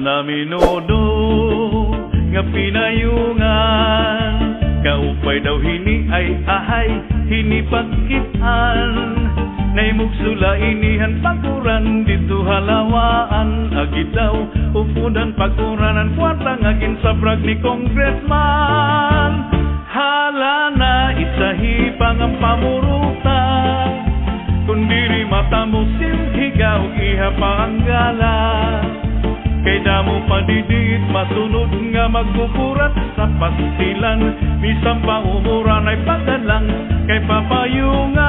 na minuno nga pinayungan, kaupay daw hini ay ahay hinipakitan, naimugsula inihan paguran dito halawaan, agi daw upudan paguranan kwarta nga ginsabrag ni congressman. Hala na isahi pang ang pamuruta, kundiri mata mo silhigaw iha pa ang gala, kay damo padidit masunod nga magkukurat sa pastilan, bisang paumuran ay pagdalang kay papayungan.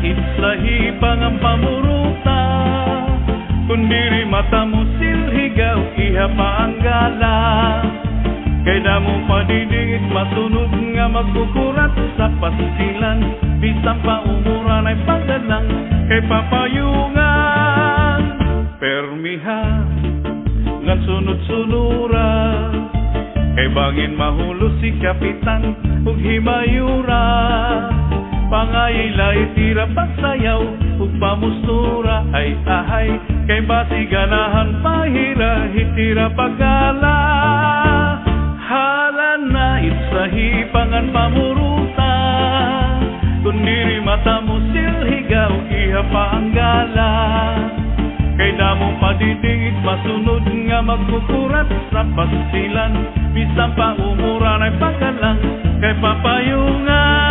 Isahi pang ang pamuruta, kundiri mata mo silhigaw iha pa ang gala, kay damo padidit masunod nga magkukurat sa pasilan, bisang paumuran ay pagdalang kay papayungan. Permiha ngan sunod-sunura, kay bangin mahulo si kapitan ug himayura, pangayilay tira pagsayaw ug pamustura ay ahay, kay basi ganahan pahira hitira pagala. Hala na isahi pangan pamuruta, kundiri mata mo silhigaw iha pa ang gala, kay damo padidit masunod nga magkukurat sa pasilan, bisang paumuran ay pagdalang kay papayungan.